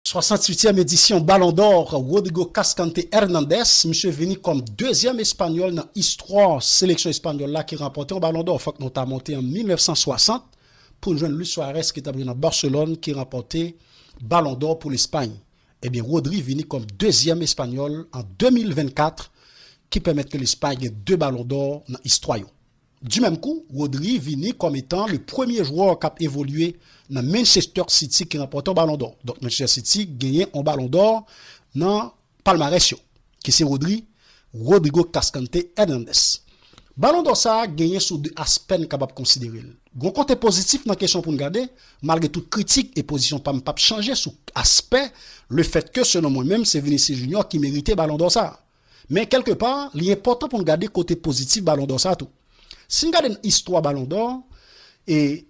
68e édition Ballon d'Or, Rodrigo Cascante Hernandez, monsieur venu comme deuxième espagnol dans l'histoire sélection espagnole là qui remporté un Ballon d'Or. Faut que nous avons monté en 1960 pour joindre Luis Suarez qui est dans Barcelone qui remporté Ballon d'Or pour l'Espagne. Eh bien, Rodri venu comme deuxième espagnol en 2024 qui permet que l'Espagne ait 2 Ballons d'Or dans l'histoire. Du même coup, Rodri venu comme étant le premier joueur qui a évolué dans Manchester City qui remporte un Ballon d'Or. Donc Manchester City gagne un Ballon d'Or dans palmarès qui c'est Rodrigo Cascante Hernandez. Ballon d'Or ça gagné sous 2 aspects capable considérer. Gon côté positif dans question pour nous garder malgré toute critique et position pas changer sous aspect le fait que selon moi-même c'est Vinicius Junior qui méritait Ballon d'Or ça. Mais quelque part, l'important pour nous garder côté positif Ballon d'Or ça tout. Si nous regardons l'histoire Ballon d'Or, et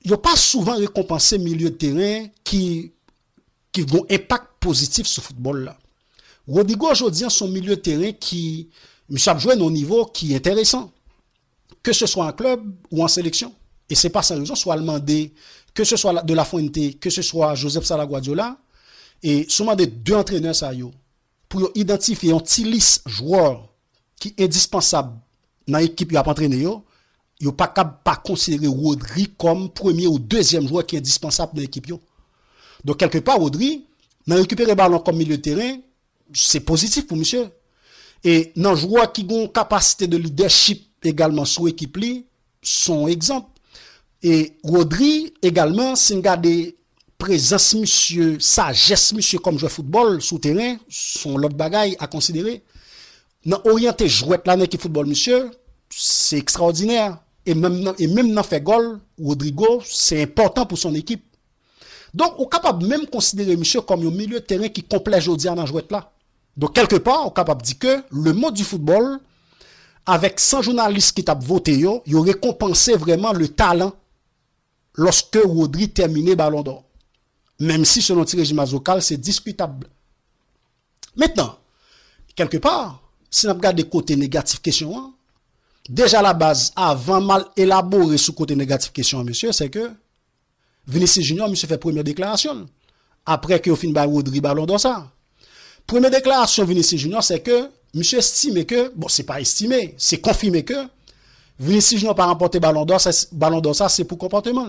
il n'y a pas souvent récompensé milieu de terrain qui ont un impact positif sur le football là. Rodrigo aujourd'hui son milieu de terrain qui a joué à un niveau qui est intéressant, que ce soit en club ou en sélection. Et c'est pas sans raison, soit demandé, que ce soit de la Fuente, que ce soit Josep Sala Guardiola, et souvent des 2 entraîneurs ça yo, pour identifier un petit liste joueur qui est indispensable dans l'équipe qui a entraîné yo, yo pas capable pas considérer Rodri comme premier ou deuxième joueur qui est indispensable dans l'équipe yo. Donc quelque part Rodri dans récupérer ballon comme milieu de terrain, c'est positif pour monsieur. Et dans joueur qui ont capacité de leadership également sur équipe li, son exemple. Et Rodri également si regarder présence monsieur, sagesse monsieur comme joueur football sous terrain, son l'autre bagaille à considérer. Dans orienter jouet là dans l'équipe football monsieur, c'est extraordinaire et même dans fait goal Rodrigo, c'est important pour son équipe. Donc on est capable même considérer monsieur comme un milieu de terrain qui complet aujourd'hui dans jouet là. Donc quelque part on est capable de dire que le monde du football avec 100 journalistes qui t'a voté yo récompensé vraiment le talent lorsque Rodri terminait Ballon d'Or. Même si selon le régime azocal c'est discutable. Maintenant, quelque part si on regarde des côtés négatifs question, déjà la base, avant mal élaboré sous côté négatif question, monsieur, c'est que Vinicius Junior, monsieur fait première déclaration. Après que au fin de Rodri Ballon d'Or ça. Première déclaration Vinicius Junior, c'est que monsieur estime que, bon, c'est pas estimé, c'est confirmé que Vinicius Junior pas remporté Ballon d'Or ça, c'est pour comportement.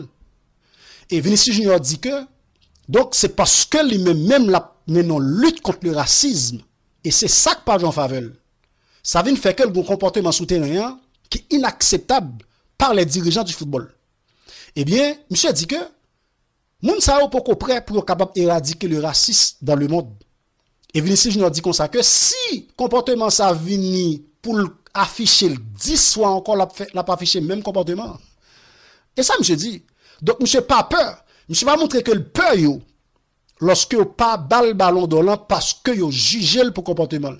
Et Vinicius Junior dit que, donc c'est parce que lui-même la maintenant lutte contre le racisme. Et c'est ça que pas Jean Favel. Ça vient faire que le comportement souterrain qui est inacceptable par les dirigeants du football. Eh bien, monsieur dit que moun sa ou poko prêt pour capable éradiquer le racisme dans le monde. Et Vinicius Junior dit comme ça que si comportement ça vini pour afficher le 10 fois encore la pas afficher même comportement. Et ça monsieur dit. Donc monsieur pas peur. Monsieur va montrer que le peur yo lorsque yo pas balle Ballon d'Or parce que yo jugé le pour comportement.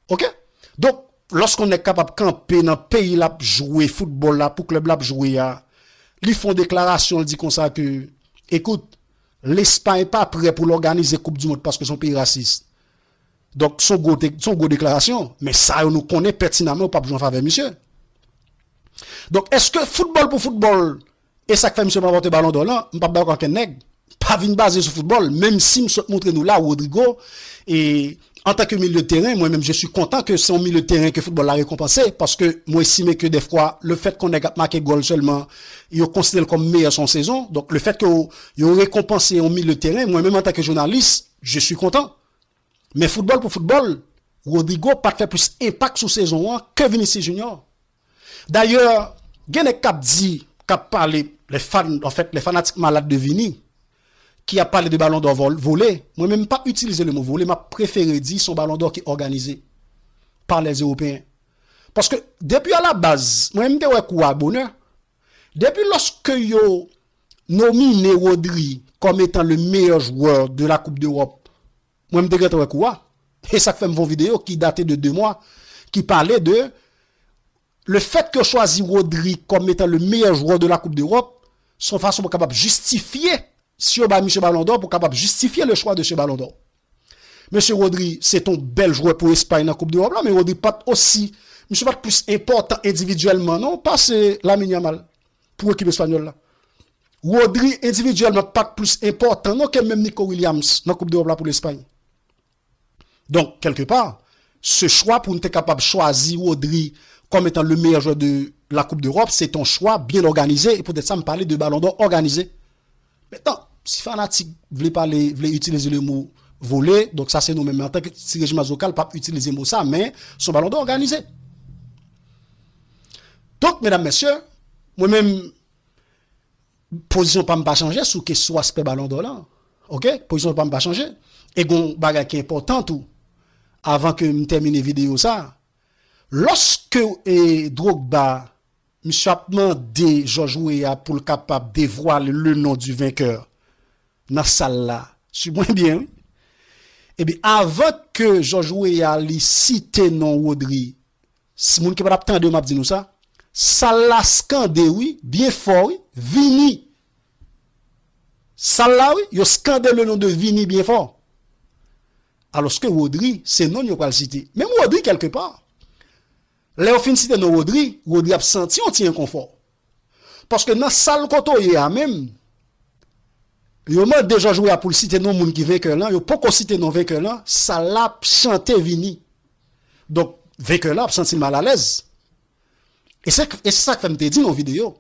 OK? Donc, lorsqu'on est capable de camper dans le pays là, jouer football là, pour club là, jouer là, ils font déclaration, ils disent comme ça que, écoute, l'Espagne n'est pas prêt pour l'organiser Coupe du Monde parce que son pays raciste. Donc, son go déclaration, mais ça, nous connaît pertinemment, pas besoin de faire avec monsieur. Donc, est-ce que football pour football, et ça que fait monsieur m'apporter Ballon d'Or là, pas d'accord avec un nègre, pas vinn basé sur football, même si monsieur montre nous là, Rodrigo, et en tant que milieu de terrain, moi-même, je suis content que c'est un milieu de terrain que le football l'a récompensé parce que moi, estime que des fois, le fait qu'on ait marqué goal seulement, il considère comme meilleur son saison. Donc, le fait qu'il ait récompensé un milieu de terrain, moi-même, en tant que journaliste, je suis content. Mais football pour football, Rodrigo pas fait plus impact sur saison 1 que Vinicius Junior. D'ailleurs, il y a des cap parlé, les fans, en fait, les fanatiques malades de Vini, qui a parlé de Ballon d'Or volé, moi même pas utiliser le mot volé, m'a préféré dire son Ballon d'Or qui est organisé par les Européens. Parce que depuis à la base, moi même te ouais bonheur. Depuis lorsque yo nominé Rodri comme étant le meilleur joueur de la Coupe d'Europe, moi même te ouais quoi. Et ça fait une vidéo qui datait de 2 mois qui parlait de le fait que choisi Rodri comme étant le meilleur joueur de la Coupe d'Europe, son façon capable de justifier si on bat M. Ballon d'Or pour capable justifier le choix de ce Ballon d'Or. Monsieur Rodri, c'est un bel joueur pour l'Espagne dans la Coupe d'Europe, mais Rodri pas aussi, monsieur pas plus important individuellement, non, pas c'est Lamine Yamal pour l'équipe espagnole là. Rodri individuellement pas plus important non que même Nico Williams dans la Coupe d'Europe pour l'Espagne. Donc, quelque part, ce choix pour nous être capable de choisir Rodri comme étant le meilleur joueur de la Coupe d'Europe, c'est un choix bien organisé. Et peut-être ça me parler de ballon d'or organisé. Maintenant, si fanatique veut utiliser le mot voler, donc ça c'est nous-mêmes en tant que régime azocal, pas utiliser le mot ça, mais son ballon d'or organisé. Donc, mesdames, messieurs, moi-même, position pas me changer sous question aspect ballon d'or là. OK? Position pas me changer. Et gon bagage qui est important tout avant que me termine la vidéo ça. Lorsque Drogba monsieur a demandé Georges Weah pour le capable de dévoiler le nom du vainqueur dans salle là, suis moins bien. Oui? Et bien avant que Georges Weah li cite non Rodri, si moun qui pas attendre m'a dit nous ça, salle là scandé oui, bien fort oui, Vini. Salle là oui, yo scandé le nom de Vini bien fort. Alors que Rodri, c'est non yo pas le citer. Même Rodri quelque part. Là, au fin de citer non Rodri a senti un petit inconfort. Parce que dans salle koto y a même, yo m'a déjà joué pour citer non moun qui vainqueur là, yo pas qu'on citer non vainqueur là, ça l'a chanté Vini. Donc vainqueur là a senti mal à l'aise. Et c'est ça que me te dit dans vidéo.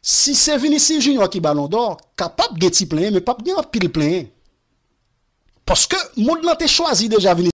Si c'est Vinicius Junior qui ballon d'or, capable de gagner plein mais pas bien pile plein. Parce que moun nan te choisi déjà Vinicius